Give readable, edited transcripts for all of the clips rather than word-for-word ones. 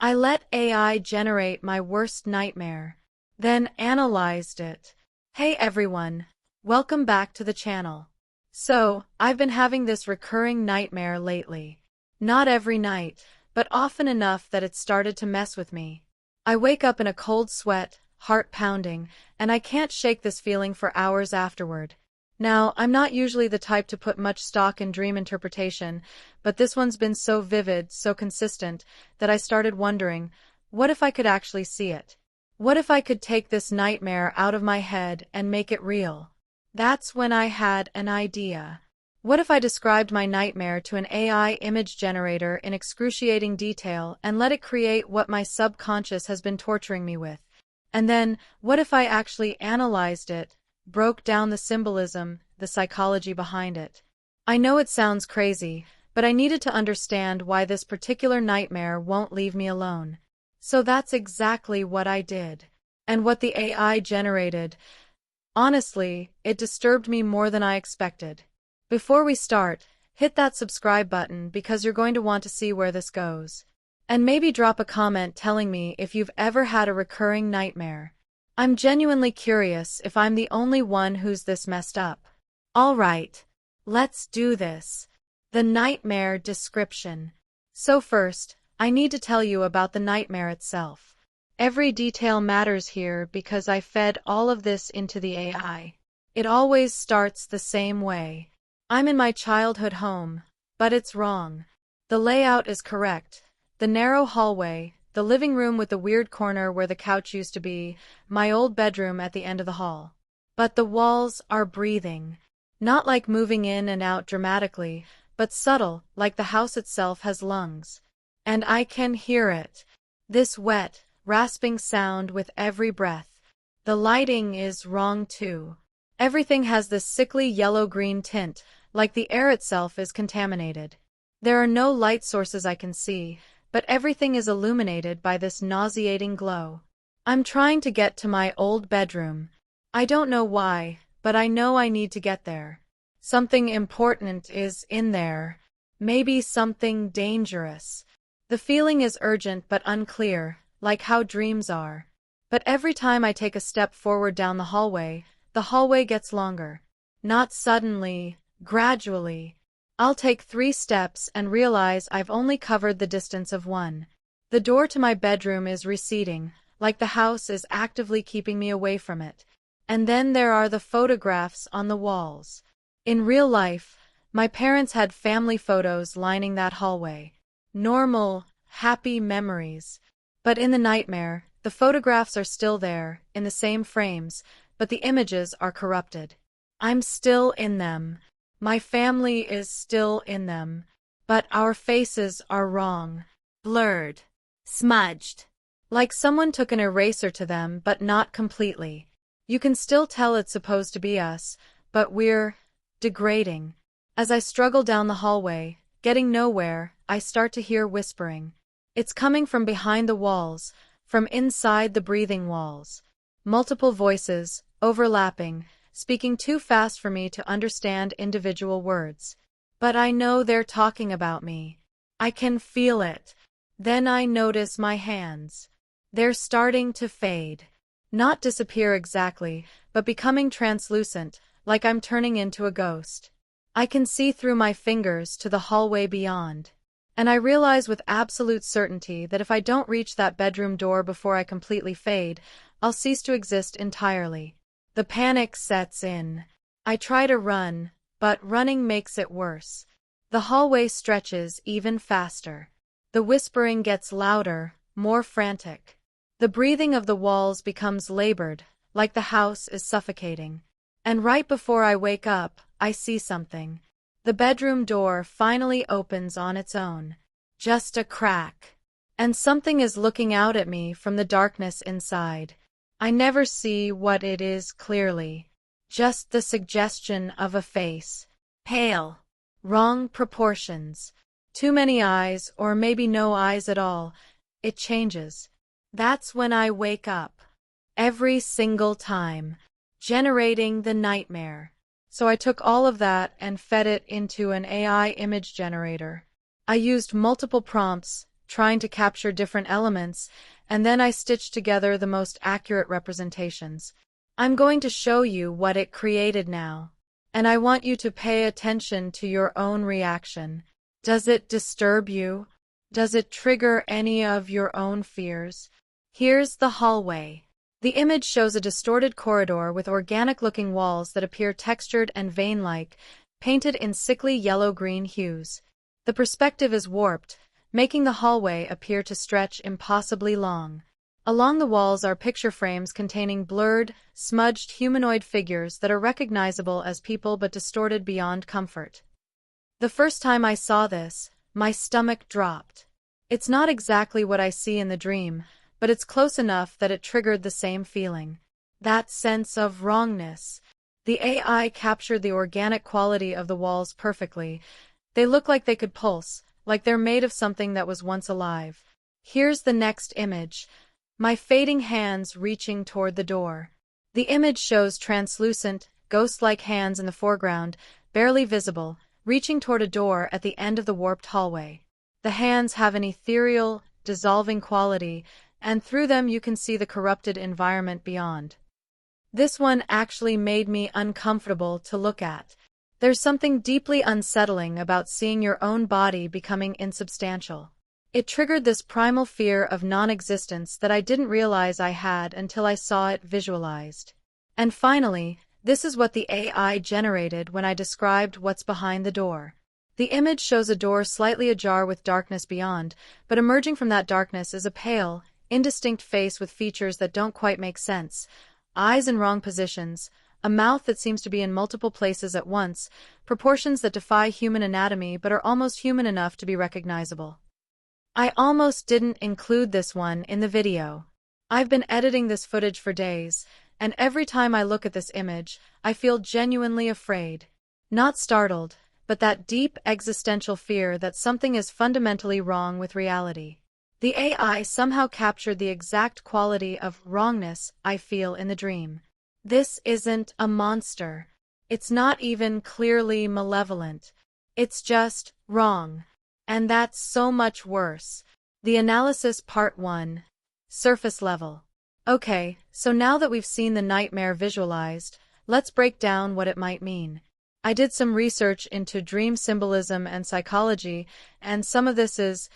I let AI generate my worst nightmare, then analyzed it. Hey everyone, welcome back to the channel. So, I've been having this recurring nightmare lately. Not every night, but often enough that it started to mess with me. I wake up in a cold sweat, heart pounding, and I can't shake this feeling for hours afterward. Now, I'm not usually the type to put much stock in dream interpretation, but this one's been so vivid, so consistent, that I started wondering, what if I could actually see it? What if I could take this nightmare out of my head and make it real? That's when I had an idea. What if I described my nightmare to an AI image generator in excruciating detail and let it create what my subconscious has been torturing me with? And then, what if I actually analyzed it, broke down the symbolism, the psychology behind it? I know it sounds crazy, but I needed to understand why this particular nightmare won't leave me alone. So that's exactly what I did. And what the AI generated, honestly, it disturbed me more than I expected. Before we start, hit that subscribe button because you're going to want to see where this goes. And maybe drop a comment telling me if you've ever had a recurring nightmare. I'm genuinely curious if I'm the only one who's this messed up. Alright, let's do this. The nightmare description. So first, I need to tell you about the nightmare itself. Every detail matters here because I fed all of this into the AI. It always starts the same way. I'm in my childhood home, but it's wrong. The layout is correct. The narrow hallway, the living room with the weird corner where the couch used to be, my old bedroom at the end of the hall. But the walls are breathing. Not like moving in and out dramatically, but subtle, like the house itself has lungs. And I can hear it. This wet, rasping sound with every breath. The lighting is wrong too. Everything has this sickly yellow-green tint, like the air itself is contaminated. There are no light sources I can see, but everything is illuminated by this nauseating glow. I'm trying to get to my old bedroom. I don't know why, but I know I need to get there. Something important is in there. Maybe something dangerous. The feeling is urgent but unclear, like how dreams are. But every time I take a step forward down the hallway gets longer. Not suddenly, gradually. I'll take 3 steps and realize I've only covered the distance of 1. The door to my bedroom is receding, like the house is actively keeping me away from it. And then there are the photographs on the walls. In real life, my parents had family photos lining that hallway. Normal, happy memories. But in the nightmare, the photographs are still there, in the same frames, but the images are corrupted. I'm still in them. My family is still in them. But our faces are wrong. Blurred. Smudged. Like someone took an eraser to them, but not completely. You can still tell it's supposed to be us, but we're degrading. As I struggle down the hallway, getting nowhere, I start to hear whispering. It's coming from behind the walls, from inside the breathing walls. Multiple voices, overlapping, speaking too fast for me to understand individual words. But I know they're talking about me. I can feel it. Then I notice my hands. They're starting to fade. Not disappear exactly, but becoming translucent, like I'm turning into a ghost. I can see through my fingers to the hallway beyond. And I realize with absolute certainty that if I don't reach that bedroom door before I completely fade, I'll cease to exist entirely. The panic sets in. I try to run, but running makes it worse. The hallway stretches even faster. The whispering gets louder, more frantic. The breathing of the walls becomes labored, like the house is suffocating. And right before I wake up, I see something. The bedroom door finally opens on its own. Just a crack. And something is looking out at me from the darkness inside. I never see what it is clearly. Just the suggestion of a face. Pale. Wrong proportions. Too many eyes, or maybe no eyes at all. It changes. That's when I wake up. Every single time. Generating the nightmare. So I took all of that and fed it into an AI image generator. I used multiple prompts, trying to capture different elements, and then I stitched together the most accurate representations. I'm going to show you what it created now. And I want you to pay attention to your own reaction. Does it disturb you? Does it trigger any of your own fears? Here's the hallway. The image shows a distorted corridor with organic-looking walls that appear textured and vein-like, painted in sickly yellow-green hues. The perspective is warped, making the hallway appear to stretch impossibly long. Along the walls are picture frames containing blurred, smudged humanoid figures that are recognizable as people but distorted beyond comfort. The first time I saw this, my stomach dropped. It's not exactly what I see in the dream, but it's close enough that it triggered the same feeling. That sense of wrongness. The AI captured the organic quality of the walls perfectly. They look like they could pulse, like they're made of something that was once alive. Here's the next image. My fading hands reaching toward the door. The image shows translucent, ghost-like hands in the foreground, barely visible, reaching toward a door at the end of the warped hallway. The hands have an ethereal, dissolving quality, and through them you can see the corrupted environment beyond. This one actually made me uncomfortable to look at. There's something deeply unsettling about seeing your own body becoming insubstantial. It triggered this primal fear of non-existence that I didn't realize I had until I saw it visualized. And finally, this is what the AI generated when I described what's behind the door. The image shows a door slightly ajar with darkness beyond, but emerging from that darkness is a pale, indistinct face with features that don't quite make sense, eyes in wrong positions, a mouth that seems to be in multiple places at once, proportions that defy human anatomy but are almost human enough to be recognizable. I almost didn't include this one in the video. I've been editing this footage for days, and every time I look at this image, I feel genuinely afraid. Not startled, but that deep existential fear that something is fundamentally wrong with reality. The AI somehow captured the exact quality of wrongness I feel in the dream. This isn't a monster. It's not even clearly malevolent. It's just wrong. And that's so much worse. The analysis part 1. Surface level. Okay, so now that we've seen the nightmare visualized, let's break down what it might mean. I did some research into dream symbolism and psychology, and some of this is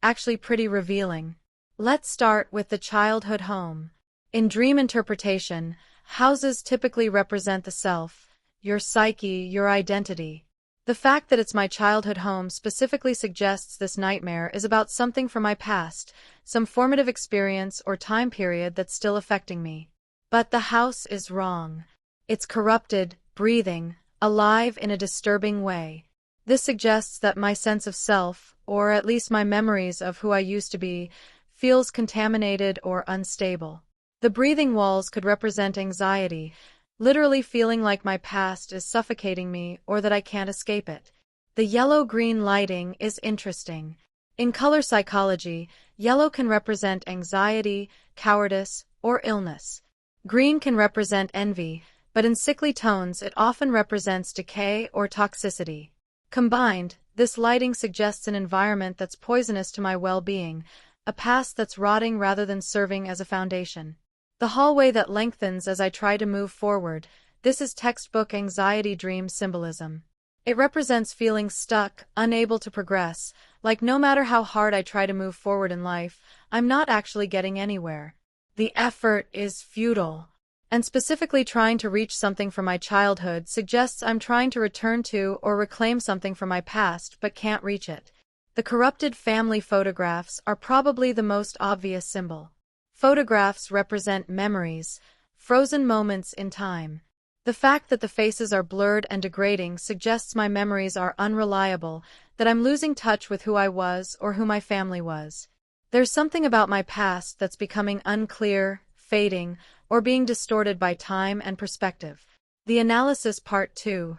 actually pretty revealing. Let's start with the childhood home. In dream interpretation, houses typically represent the self, your psyche, your identity. The fact that it's my childhood home specifically suggests this nightmare is about something from my past, some formative experience or time period that's still affecting me. But the house is wrong. It's corrupted, breathing, alive in a disturbing way. This suggests that my sense of self, or at least my memories of who I used to be, feels contaminated or unstable. The breathing walls could represent anxiety, literally feeling like my past is suffocating me or that I can't escape it. The yellow-green lighting is interesting. In color psychology, yellow can represent anxiety, cowardice, or illness. Green can represent envy, but in sickly tones it often represents decay or toxicity. Combined, this lighting suggests an environment that's poisonous to my well-being, a past that's rotting rather than serving as a foundation. The hallway that lengthens as I try to move forward, this is textbook anxiety dream symbolism. It represents feeling stuck, unable to progress, like no matter how hard I try to move forward in life, I'm not actually getting anywhere. The effort is futile. And specifically trying to reach something from my childhood suggests I'm trying to return to or reclaim something from my past but can't reach it. The corrupted family photographs are probably the most obvious symbol. Photographs represent memories, frozen moments in time. The fact that the faces are blurred and degrading suggests my memories are unreliable, that I'm losing touch with who I was or who my family was. There's something about my past that's becoming unclear, fading, or being distorted by time and perspective. The analysis part 2.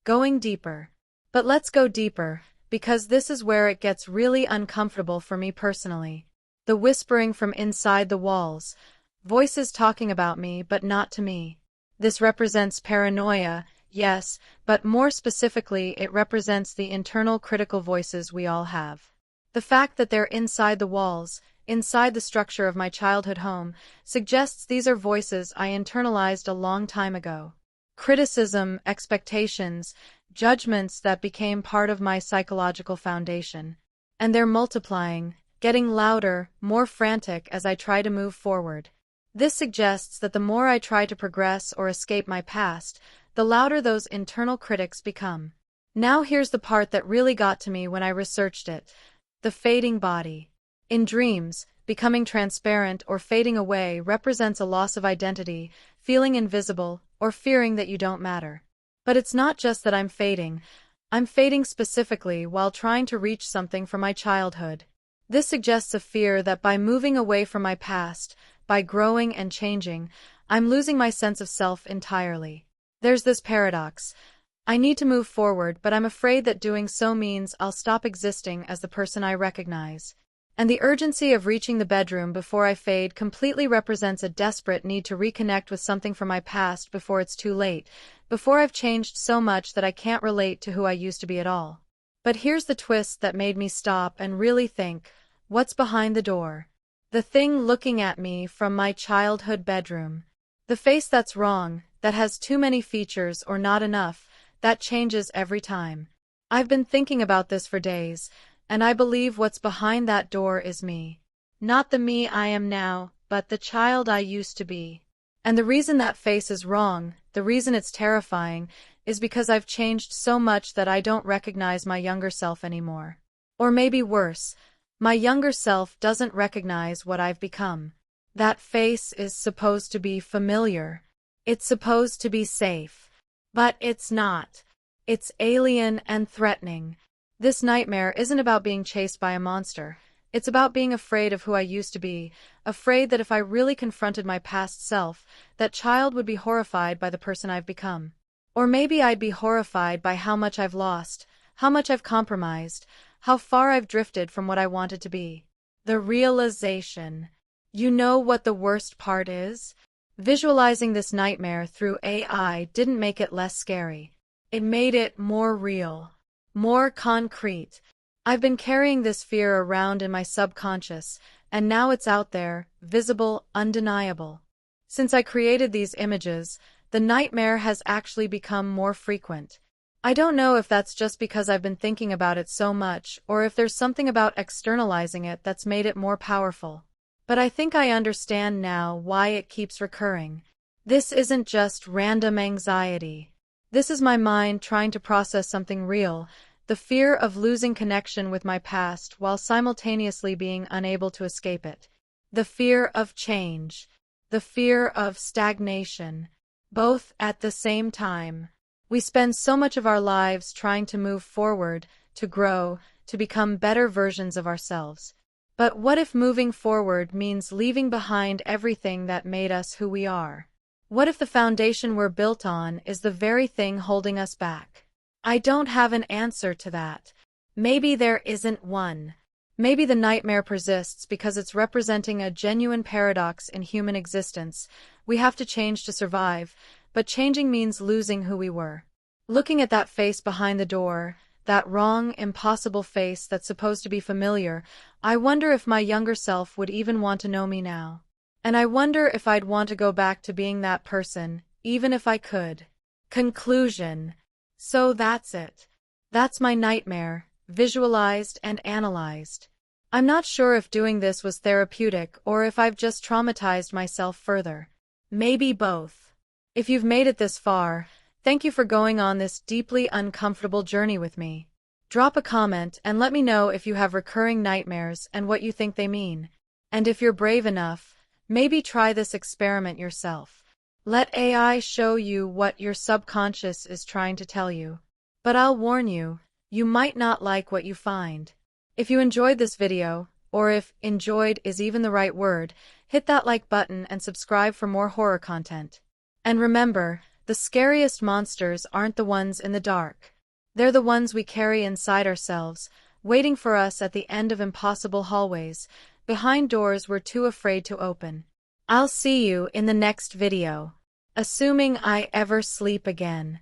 Going deeper. But let's go deeper, because this is where it gets really uncomfortable for me personally. The whispering from inside the walls. Voices talking about me but not to me. This represents paranoia, yes, but more specifically it represents the internal critical voices we all have. The fact that they're inside the walls, inside the structure of my childhood home, suggests these are voices I internalized a long time ago. Criticism, expectations, judgments that became part of my psychological foundation. And they're multiplying, getting louder, more frantic as I try to move forward. This suggests that the more I try to progress or escape my past, the louder those internal critics become. Now here's the part that really got to me when I researched it. The fading body. In dreams, becoming transparent or fading away represents a loss of identity, feeling invisible, or fearing that you don't matter. But it's not just that I'm fading specifically while trying to reach something from my childhood. This suggests a fear that by moving away from my past, by growing and changing, I'm losing my sense of self entirely. There's this paradox. I need to move forward, but I'm afraid that doing so means I'll stop existing as the person I recognize. And the urgency of reaching the bedroom before I fade completely represents a desperate need to reconnect with something from my past before it's too late, before I've changed so much that I can't relate to who I used to be at all. But here's the twist that made me stop and really think, what's behind the door? The thing looking at me from my childhood bedroom. The face that's wrong, that has too many features or not enough, that changes every time. I've been thinking about this for days, and I believe what's behind that door is me. Not the me I am now, but the child I used to be. And the reason that face is wrong, the reason it's terrifying, is because I've changed so much that I don't recognize my younger self anymore. Or maybe worse, my younger self doesn't recognize what I've become. That face is supposed to be familiar. It's supposed to be safe. But it's not. It's alien and threatening. This nightmare isn't about being chased by a monster. It's about being afraid of who I used to be, afraid that if I really confronted my past self, that child would be horrified by the person I've become. Or maybe I'd be horrified by how much I've lost, how much I've compromised, how far I've drifted from what I wanted to be. The realization. You know what the worst part is? Visualizing this nightmare through AI didn't make it less scary. It made it more real, more concrete. I've been carrying this fear around in my subconscious, and now it's out there, visible, undeniable. Since I created these images, the nightmare has actually become more frequent. I don't know if that's just because I've been thinking about it so much, or if there's something about externalizing it that's made it more powerful. But I think I understand now why it keeps recurring. This isn't just random anxiety. This is my mind trying to process something real, the fear of losing connection with my past while simultaneously being unable to escape it. The fear of change. The fear of stagnation. Both at the same time. We spend so much of our lives trying to move forward, to grow, to become better versions of ourselves. But what if moving forward means leaving behind everything that made us who we are? What if the foundation we're built on is the very thing holding us back? I don't have an answer to that. Maybe there isn't one. Maybe the nightmare persists because it's representing a genuine paradox in human existence. We have to change to survive, but changing means losing who we were. Looking at that face behind the door, that wrong, impossible face that's supposed to be familiar, I wonder if my younger self would even want to know me now. And I wonder if I'd want to go back to being that person, even if I could. Conclusion. So that's it. That's my nightmare, visualized and analyzed. I'm not sure if doing this was therapeutic or if I've just traumatized myself further. Maybe both. If you've made it this far, thank you for going on this deeply uncomfortable journey with me. Drop a comment and let me know if you have recurring nightmares and what you think they mean. And if you're brave enough, maybe try this experiment yourself. Let AI show you what your subconscious is trying to tell you. But I'll warn you, you might not like what you find. If you enjoyed this video, or if enjoyed is even the right word, hit that like button and subscribe for more horror content. And remember, the scariest monsters aren't the ones in the dark. They're the ones we carry inside ourselves, waiting for us at the end of impossible hallways, behind doors we're too afraid to open. I'll see you in the next video. Assuming I ever sleep again.